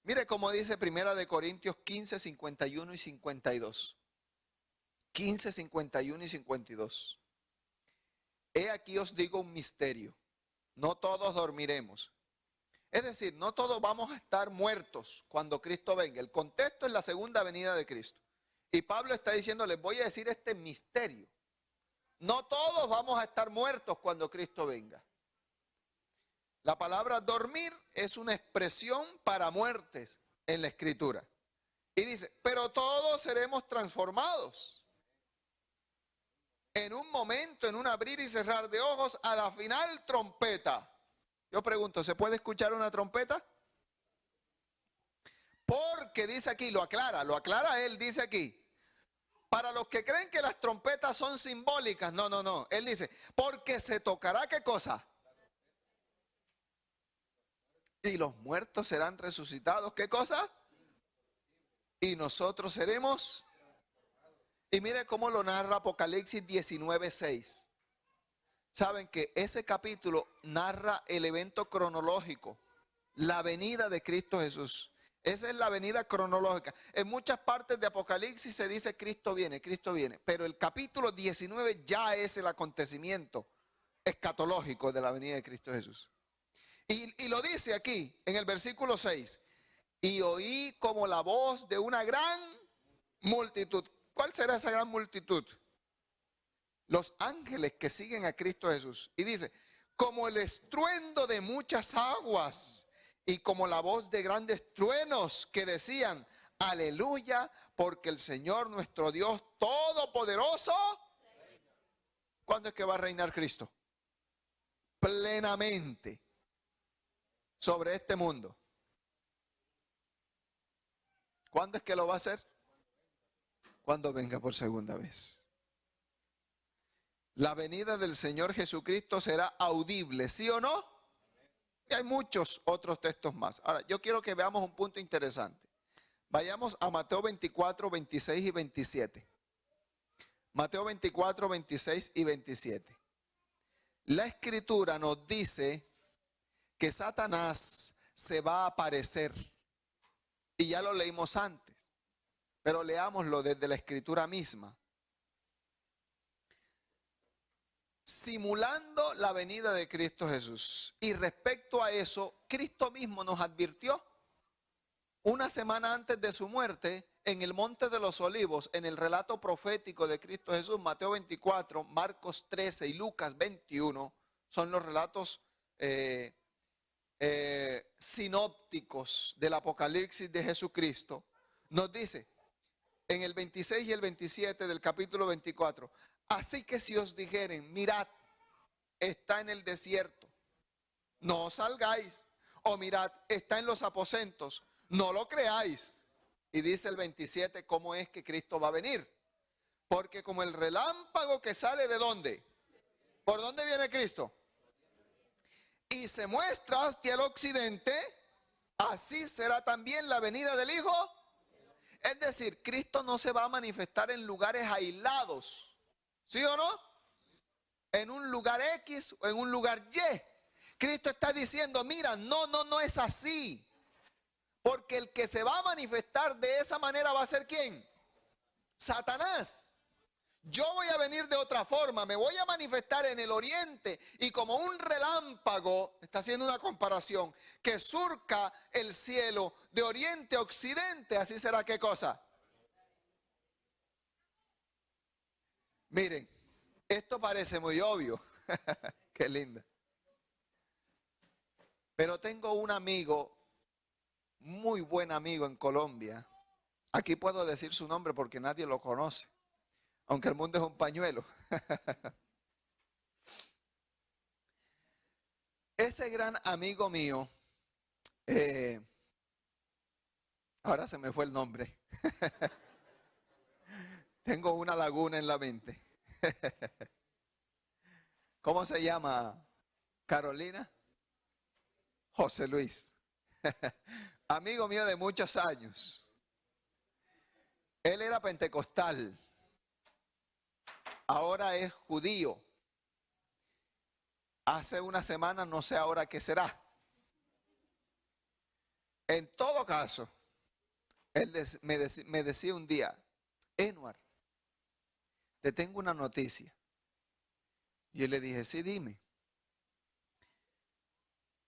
Mire cómo dice Primera de Corintios 15, 51 y 52. 15, 51 y 52. He aquí os digo un misterio. No todos dormiremos. Es decir, no todos vamos a estar muertos cuando Cristo venga. El contexto es la segunda venida de Cristo. Y Pablo está diciendo, les voy a decir este misterio. No todos vamos a estar muertos cuando Cristo venga. La palabra dormir es una expresión para muertes en la Escritura. Y dice, pero todos seremos transformados. En un momento, en un abrir y cerrar de ojos, a la final trompeta. Yo pregunto, ¿se puede escuchar una trompeta? Porque dice aquí, lo aclara él, dice aquí. Para los que creen que las trompetas son simbólicas, no. Él dice, porque se tocará, ¿qué cosa? Y los muertos serán resucitados, ¿qué cosa? Y nosotros seremos. Y mire cómo lo narra Apocalipsis 19:6. Saben que ese capítulo narra el evento cronológico, la venida de Cristo Jesús. Esa es la venida cronológica. En muchas partes de Apocalipsis se dice Cristo viene, pero el capítulo 19 ya es el acontecimiento escatológico de la venida de Cristo Jesús. Y lo dice aquí en el versículo 6, y oí como la voz de una gran multitud. ¿Cuál será esa gran multitud? Los ángeles que siguen a Cristo Jesús. Y dice, como el estruendo de muchas aguas y como la voz de grandes truenos que decían, aleluya, porque el Señor nuestro Dios Todopoderoso, ¿cuándo es que va a reinar Cristo? Plenamente sobre este mundo. ¿Cuándo es que lo va a hacer? Cuando venga por segunda vez. La venida del Señor Jesucristo será audible, ¿sí o no? Y hay muchos otros textos más. Ahora, yo quiero que veamos un punto interesante. Vayamos a Mateo 24, 26 y 27. Mateo 24, 26 y 27. La Escritura nos dice que Satanás se va a aparecer. Y ya lo leímos antes, pero leámoslo desde la Escritura misma. Simulando la venida de Cristo Jesús. Y respecto a eso, Cristo mismo nos advirtió una semana antes de su muerte en el Monte de los Olivos, en el relato profético de Cristo Jesús, Mateo 24, Marcos 13 y Lucas 21, son los relatos sinópticos del Apocalipsis de Jesucristo. Nos dice en el 26 y el 27 del capítulo 24, así que si os dijeren, mirad, está en el desierto, no salgáis, o mirad, está en los aposentos, no lo creáis. Y dice el 27, ¿cómo es que Cristo va a venir? Porque como el relámpago que sale ¿de dónde? ¿Por dónde viene Cristo? Y se muestra hacia el occidente, así será también la venida del Hijo. Es decir, Cristo no se va a manifestar en lugares aislados, ¿sí o no? En un lugar X o en un lugar Y. Cristo está diciendo, mira, no es así. Porque el que se va a manifestar de esa manera va a ser ¿quién? Satanás. Yo voy a venir de otra forma, me voy a manifestar en el oriente y como un relámpago, está haciendo una comparación, que surca el cielo de oriente a occidente, así será ¿qué cosa? Miren, esto parece muy obvio, qué linda. Pero tengo un amigo, muy buen amigo en Colombia, aquí puedo decir su nombre porque nadie lo conoce, aunque el mundo es un pañuelo. Ese gran amigo mío, ahora se me fue el nombre. Tengo una laguna en la mente. ¿Cómo se llama? Carolina. José Luis. Amigo mío de muchos años. Él era pentecostal. Ahora es judío. Hace una semana no sé ahora qué será. En todo caso, él me decía un día, Enuar, te tengo una noticia. Yo le dije, sí, dime.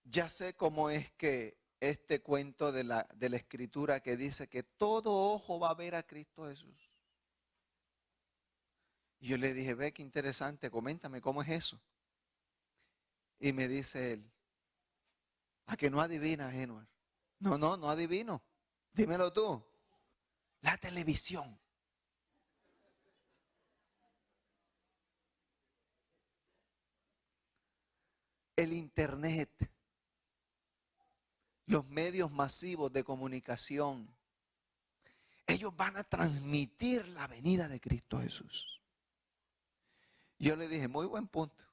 Ya sé cómo es que este cuento de la Escritura que dice que todo ojo va a ver a Cristo Jesús. Y yo le dije, ve qué interesante, coméntame cómo es eso. Y me dice él, ¿a que no adivinas, Enuar? No adivino. Dímelo tú. La televisión. El internet. Los medios masivos de comunicación. Ellos van a transmitir la venida de Cristo Jesús. Yo le dije, muy buen punto.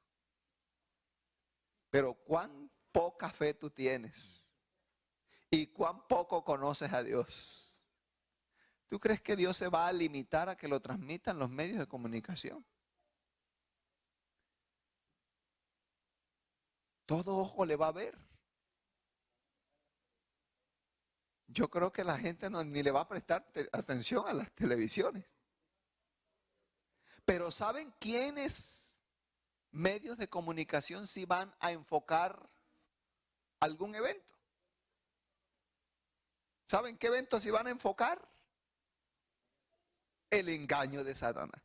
Pero cuán poca fe tú tienes y cuán poco conoces a Dios. ¿Tú crees que Dios se va a limitar a que lo transmitan los medios de comunicación? Todo ojo le va a ver. Yo creo que la gente ni le va a prestar atención a las televisiones. Pero ¿saben quiénes medios de comunicación sí van a enfocar algún evento? ¿Saben qué eventos iban a enfocar? El engaño de Satanás.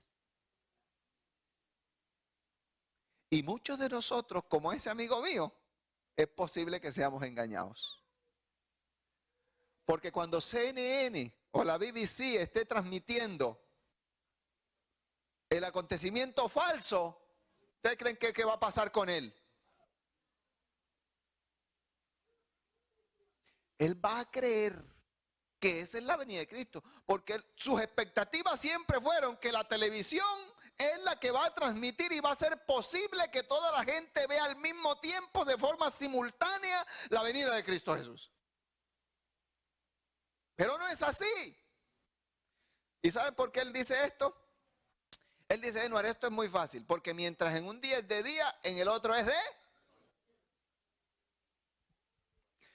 Y muchos de nosotros, como ese amigo mío, es posible que seamos engañados. Porque cuando CNN o la BBC esté transmitiendo el acontecimiento falso, ¿ustedes creen que qué va a pasar con él? Él va a creer que esa es la venida de Cristo, porque sus expectativas siempre fueron que la televisión es la que va a transmitir y va a ser posible que toda la gente vea al mismo tiempo, de forma simultánea, la venida de Cristo Jesús. Pero no es así. ¿Y saben por qué él dice esto? Él dice, Edward, esto es muy fácil, porque mientras en un día es de día, en el otro es de...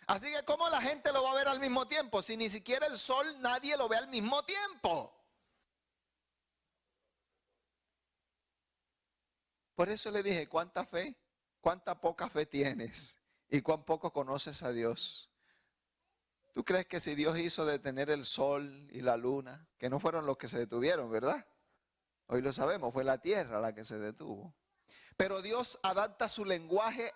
Así que ¿cómo la gente lo va a ver al mismo tiempo? Si ni siquiera el sol nadie lo ve al mismo tiempo. Por eso le dije, ¿cuánta fe? ¿Cuánta poca fe tienes? ¿Y cuán poco conoces a Dios? ¿Tú crees que si Dios hizo detener el sol y la luna, que no fueron los que se detuvieron, verdad? Hoy lo sabemos, fue la tierra la que se detuvo. Pero Dios adapta su lenguaje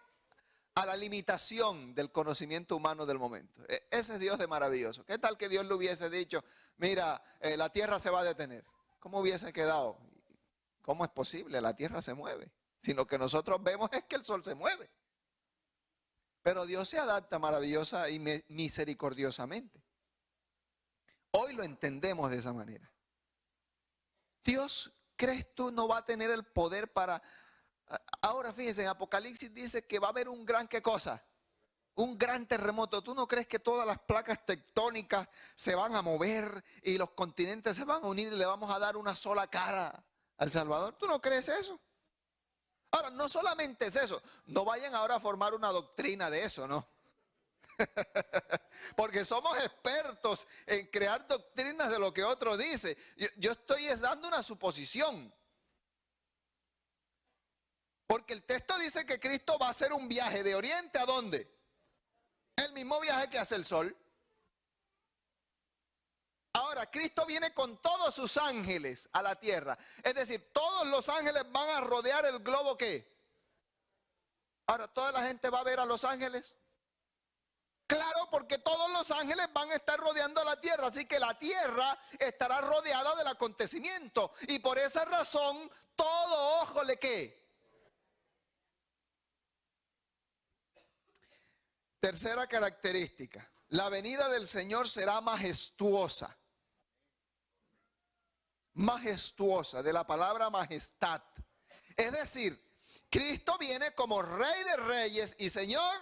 a la limitación del conocimiento humano del momento. Ese es Dios de maravilloso. ¿Qué tal que Dios le hubiese dicho, mira, la tierra se va a detener? ¿Cómo hubiese quedado? ¿Cómo es posible? La tierra se mueve. Si lo que nosotros vemos es que el sol se mueve. Pero Dios se adapta maravillosa y misericordiosamente. Hoy lo entendemos de esa manera. Dios, ¿crees tú no va a tener el poder para... Ahora fíjense, en Apocalipsis dice que va a haber un gran, ¿qué cosa? Un gran terremoto. ¿Tú no crees que todas las placas tectónicas se van a mover y los continentes se van a unir y le vamos a dar una sola cara al Salvador? ¿Tú no crees eso? Ahora, no solamente es eso. No vayan ahora a formar una doctrina de eso, ¿no? Porque somos expertos en crear doctrinas de lo que otro dice. Yo estoy dando una suposición. Porque el texto dice que Cristo va a hacer un viaje de oriente ¿a dónde? El mismo viaje que hace el sol. Ahora, Cristo viene con todos sus ángeles a la tierra. Es decir, todos los ángeles van a rodear el globo ¿qué? Ahora, ¿toda la gente va a ver a los ángeles? Claro, porque todos los ángeles van a estar rodeando a la tierra, así que la tierra estará rodeada del acontecimiento. Y por esa razón, todo ojo le ¿qué? Tercera característica, la venida del Señor será majestuosa. Majestuosa, de la palabra majestad. Es decir, Cristo viene como Rey de Reyes y Señor,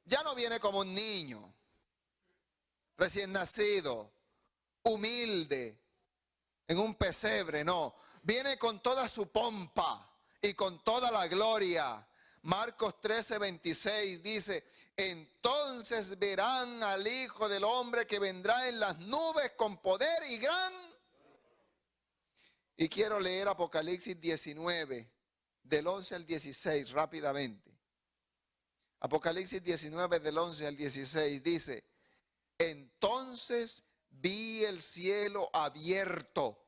ya no viene como un niño, recién nacido, humilde, en un pesebre, no. Viene con toda su pompa y con toda la gloria. Marcos 13:26 dice, entonces verán al Hijo del Hombre que vendrá en las nubes con poder y gran. Y quiero leer Apocalipsis 19, del 11 al 16, rápidamente. Apocalipsis 19, del 11 al 16, dice, entonces vi el cielo abierto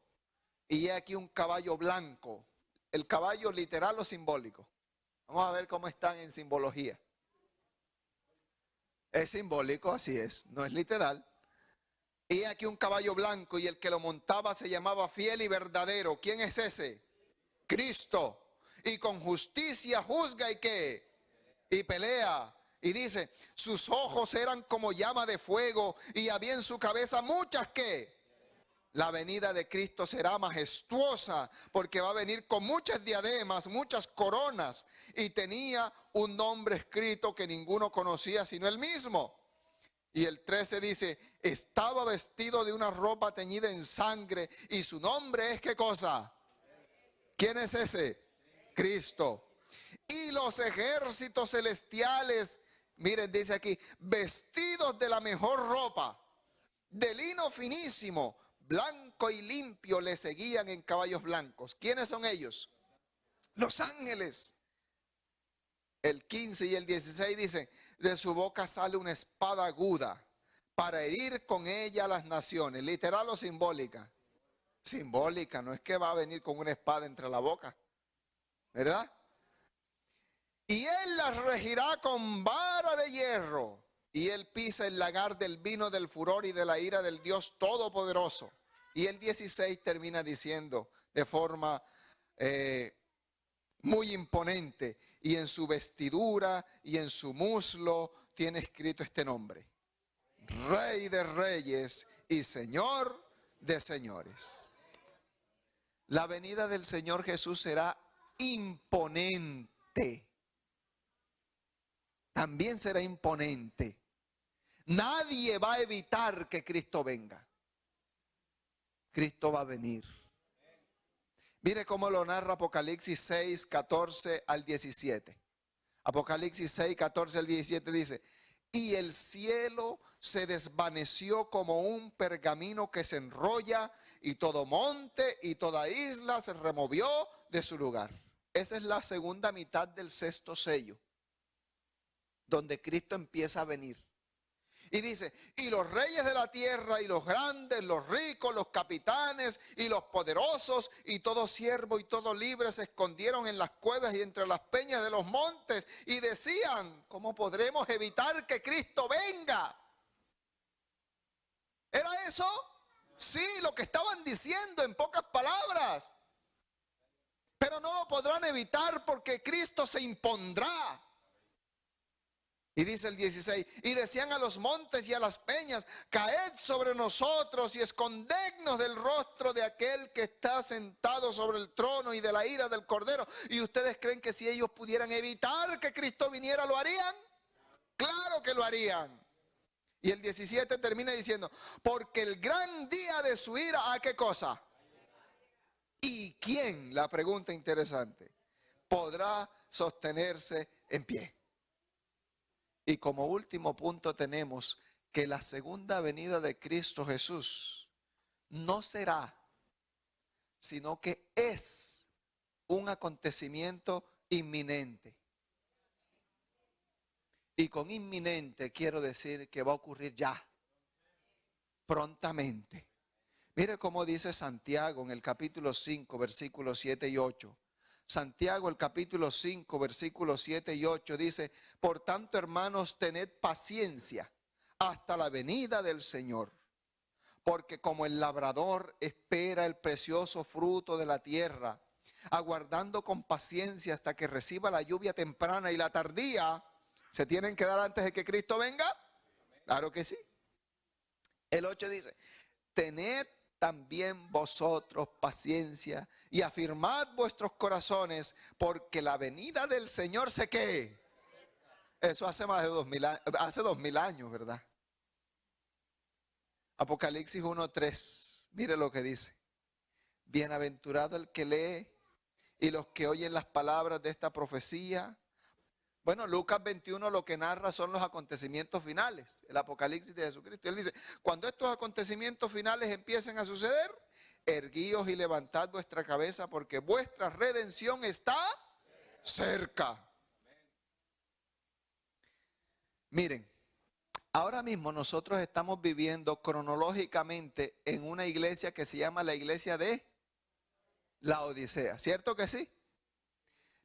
y he aquí un caballo blanco. ¿El caballo literal o simbólico? Vamos a ver cómo están en simbología. Es simbólico, así es, no es literal. Y aquí un caballo blanco y el que lo montaba se llamaba fiel y verdadero. ¿Quién es ese? Cristo. Y con justicia juzga y ¿qué? Y pelea. Y dice, sus ojos eran como llama de fuego y había en su cabeza muchas ¿qué? La venida de Cristo será majestuosa porque va a venir con muchas diademas, muchas coronas y tenía un nombre escrito que ninguno conocía sino él mismo. Y el 13 dice, estaba vestido de una ropa teñida en sangre y su nombre es ¿qué cosa? ¿Quién es ese? Cristo. Y los ejércitos celestiales, miren, dice aquí, vestidos de la mejor ropa, de lino finísimo, blanco y limpio, le seguían en caballos blancos. ¿Quiénes son ellos? Los ángeles. El 15 y el 16 dicen, de su boca sale una espada aguda, para herir con ella a las naciones. ¿Literal o simbólica? Simbólica, no es que va a venir con una espada entre la boca, ¿verdad? Y él las regirá con vara de hierro, y él pisa el lagar del vino del furor y de la ira del Dios Todopoderoso. Y el 16 termina diciendo de forma muy imponente, y en su vestidura y en su muslo tiene escrito este nombre: Rey de Reyes y Señor de Señores. La venida del Señor Jesús será imponente. También será imponente. Nadie va a evitar que Cristo venga. Cristo va a venir. Mire cómo lo narra Apocalipsis 6, 14 al 17. Apocalipsis 6, 14 al 17 dice: y el cielo se desvaneció como un pergamino que se enrolla, y todo monte y toda isla se removió de su lugar. Esa es la segunda mitad del sexto sello, donde Cristo empieza a venir. Y dice: y los reyes de la tierra, y los grandes, los ricos, los capitanes, y los poderosos, y todo siervo y todo libre se escondieron en las cuevas y entre las peñas de los montes, y decían: ¿cómo podremos evitar que Cristo venga? ¿Era eso? Sí, lo que estaban diciendo en pocas palabras. Pero no lo podrán evitar porque Cristo se impondrá. Y dice el 16: y decían a los montes y a las peñas: caed sobre nosotros y escondednos del rostro de aquel que está sentado sobre el trono y de la ira del Cordero. ¿Y ustedes creen que si ellos pudieran evitar que Cristo viniera, lo harían? Claro que lo harían. Y el 17 termina diciendo: porque el gran día de su ira, ¿a qué cosa? ¿Y quién? La pregunta interesante. ¿Podrá sostenerse en pie? Y como último punto tenemos que la segunda venida de Cristo Jesús no será, sino que es un acontecimiento inminente. Y con inminente quiero decir que va a ocurrir ya, prontamente. Mire cómo dice Santiago en el capítulo 5, versículos 7 y 8. Santiago, el capítulo 5, versículos 7 y 8 dice: por tanto, hermanos, tened paciencia hasta la venida del Señor. Porque como el labrador espera el precioso fruto de la tierra, aguardando con paciencia hasta que reciba la lluvia temprana y la tardía, ¿se tienen que dar antes de que Cristo venga? Claro que sí. El 8 dice: tened también vosotros paciencia y afirmad vuestros corazones, porque la venida del Señor se ¿qué? Eso hace más de 2000 años, hace 2000 años, ¿verdad? Apocalipsis 1:3, mire lo que dice: bienaventurado el que lee y los que oyen las palabras de esta profecía. Bueno, Lucas 21 lo que narra son los acontecimientos finales, el Apocalipsis de Jesucristo. Él dice: cuando estos acontecimientos finales empiecen a suceder, erguíos y levantad vuestra cabeza, porque vuestra redención está cerca. Miren, ahora mismo nosotros estamos viviendo cronológicamente en una iglesia que se llama la iglesia de la Odisea, ¿cierto que sí?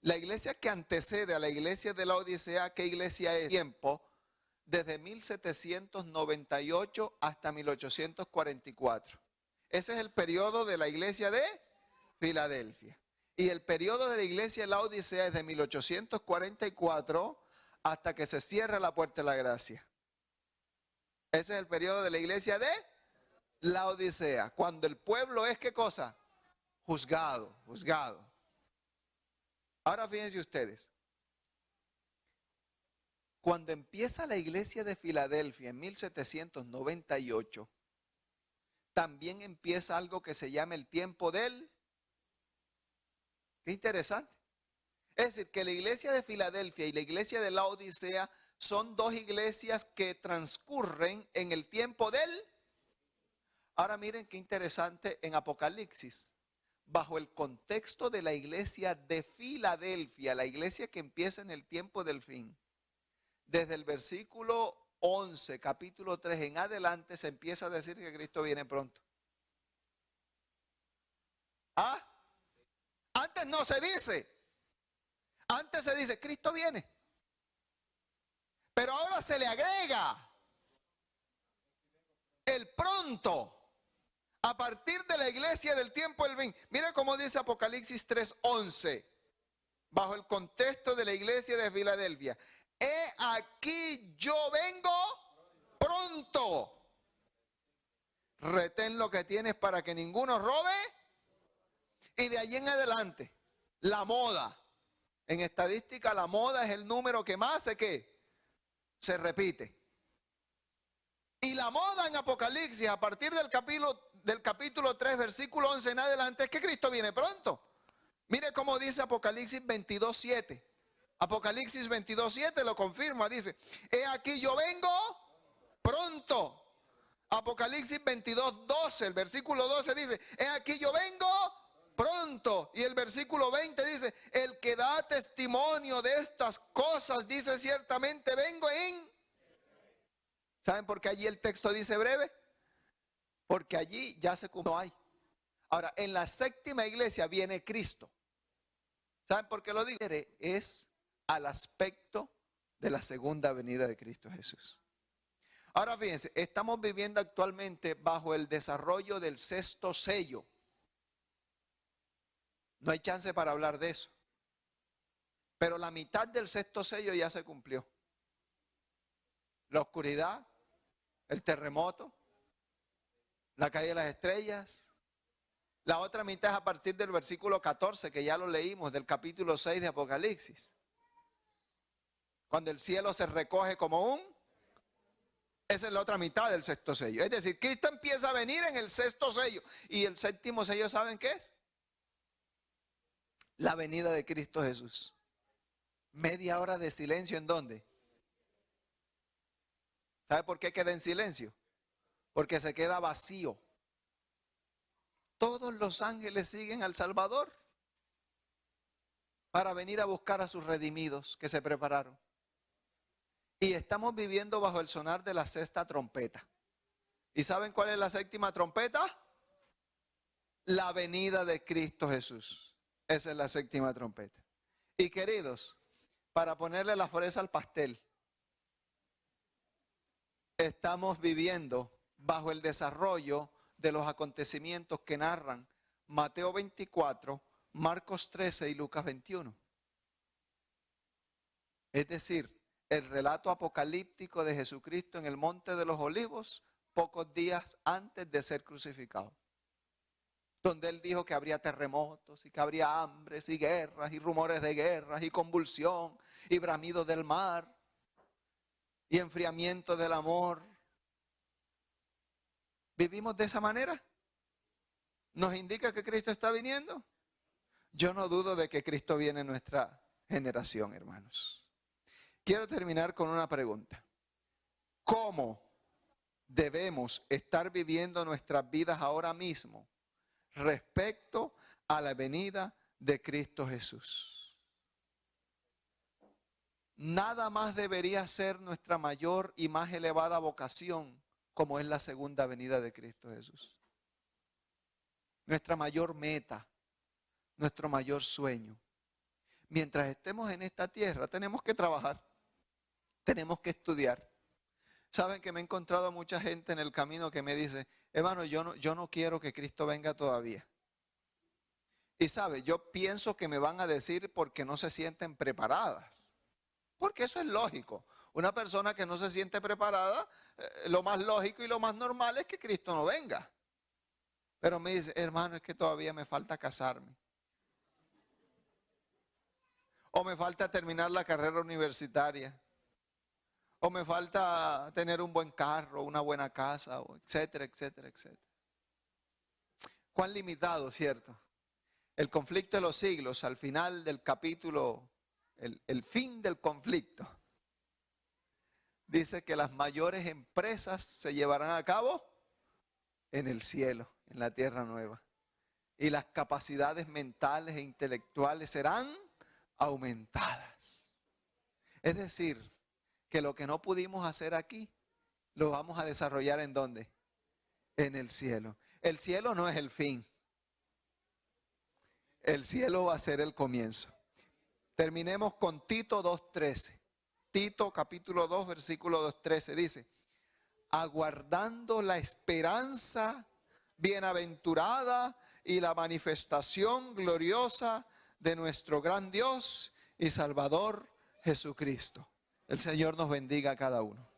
La iglesia que antecede a la iglesia de la Odisea, ¿qué iglesia es? Tiempo desde 1798 hasta 1844. Ese es el periodo de la iglesia de Filadelfia. Y el periodo de la iglesia de la Odisea es de 1844 hasta que se cierra la puerta de la gracia. Ese es el periodo de la iglesia de la Odisea, cuando el pueblo es ¿qué cosa? Juzgado. Ahora fíjense ustedes, cuando empieza la iglesia de Filadelfia en 1798, también empieza algo que se llama el tiempo del... Qué interesante. Es decir, que la iglesia de Filadelfia y la iglesia de la Odisea son dos iglesias que transcurren en el tiempo del... Ahora miren qué interesante en Apocalipsis. Bajo el contexto de la iglesia de Filadelfia, la iglesia que empieza en el tiempo del fin, desde el versículo 11, capítulo 3 en adelante, se empieza a decir que Cristo viene pronto. ¿Ah? Antes no se dice. Antes se dice, Cristo viene. Pero ahora se le agrega el pronto. A partir de la iglesia del tiempo del fin. Mira cómo dice Apocalipsis 3:11. Bajo el contexto de la iglesia de Filadelfia. He aquí yo vengo pronto. Retén lo que tienes para que ninguno robe. Y de allí en adelante, la moda. En estadística, la moda es el número que más se repite. Y la moda en Apocalipsis, a partir del capítulo 3, versículo 11 en adelante, es que Cristo viene pronto. Mire cómo dice Apocalipsis 22:7. Apocalipsis 22:7 lo confirma, dice, he aquí yo vengo pronto. Apocalipsis 22:12, el versículo 12 dice, he aquí yo vengo pronto. Y el versículo 20 dice, el que da testimonio de estas cosas, dice, ciertamente vengo en... ¿Saben por qué allí el texto dice breve? Porque allí ya se cumplió, no hay. Ahora, en la séptima iglesia viene Cristo. ¿Saben por qué lo digo? Es al aspecto de la segunda venida de Cristo Jesús. Ahora fíjense, estamos viviendo actualmente bajo el desarrollo del sexto sello. No hay chance para hablar de eso. Pero la mitad del sexto sello ya se cumplió. La oscuridad, el terremoto, la caída de las estrellas. La otra mitad es a partir del versículo 14, que ya lo leímos, del capítulo 6 de Apocalipsis. Cuando el cielo se recoge como esa es la otra mitad del sexto sello. Es decir, Cristo empieza a venir en el sexto sello. Y el séptimo sello, ¿saben qué es? La venida de Cristo Jesús. Media hora de silencio, ¿en dónde? ¿Sabe por qué queda en silencio? Porque se queda vacío. Todos los ángeles siguen al Salvador para venir a buscar a sus redimidos que se prepararon. Y estamos viviendo bajo el sonar de la sexta trompeta. ¿Y saben cuál es la séptima trompeta? La venida de Cristo Jesús. Esa es la séptima trompeta. Y queridos, para ponerle la fresa al pastel, estamos viviendo bajo el desarrollo de los acontecimientos que narran Mateo 24, Marcos 13 y Lucas 21. Es decir, el relato apocalíptico de Jesucristo en el Monte de los Olivos, pocos días antes de ser crucificado. Donde él dijo que habría terremotos y que habría hambres y guerras y rumores de guerras y convulsión y bramidos del mar y enfriamiento del amor. ¿Vivimos de esa manera? ¿Nos indica que Cristo está viniendo? Yo no dudo de que Cristo viene en nuestra generación, hermanos. Quiero terminar con una pregunta. ¿Cómo debemos estar viviendo nuestras vidas ahora mismo respecto a la venida de Cristo Jesús? Nada más debería ser nuestra mayor y más elevada vocación como es la segunda venida de Cristo Jesús. Nuestra mayor meta, nuestro mayor sueño. Mientras estemos en esta tierra tenemos que trabajar, tenemos que estudiar. Saben que me he encontrado a mucha gente en el camino que me dice, hermano, yo no quiero que Cristo venga todavía. Y sabe, yo pienso que me van a decir porque no se sienten preparadas. Porque eso es lógico. Una persona que no se siente preparada, lo más lógico y lo más normal es que Cristo no venga. Pero me dice, hermano, es que todavía me falta casarme. O me falta terminar la carrera universitaria. O me falta tener un buen carro, una buena casa, etcétera, etcétera, etcétera. Cuán limitado, ¿cierto? El conflicto de los siglos, al final del capítulo, el fin del conflicto, dice que las mayores empresas se llevarán a cabo en el cielo, en la tierra nueva. Y las capacidades mentales e intelectuales serán aumentadas. Es decir, que lo que no pudimos hacer aquí, lo vamos a desarrollar ¿en dónde? En el cielo. El cielo no es el fin. El cielo va a ser el comienzo. Terminemos con Tito 2:13. Tito capítulo 2, versículo 2:13 dice: aguardando la esperanza bienaventurada y la manifestación gloriosa de nuestro gran Dios y Salvador Jesucristo. El Señor nos bendiga a cada uno.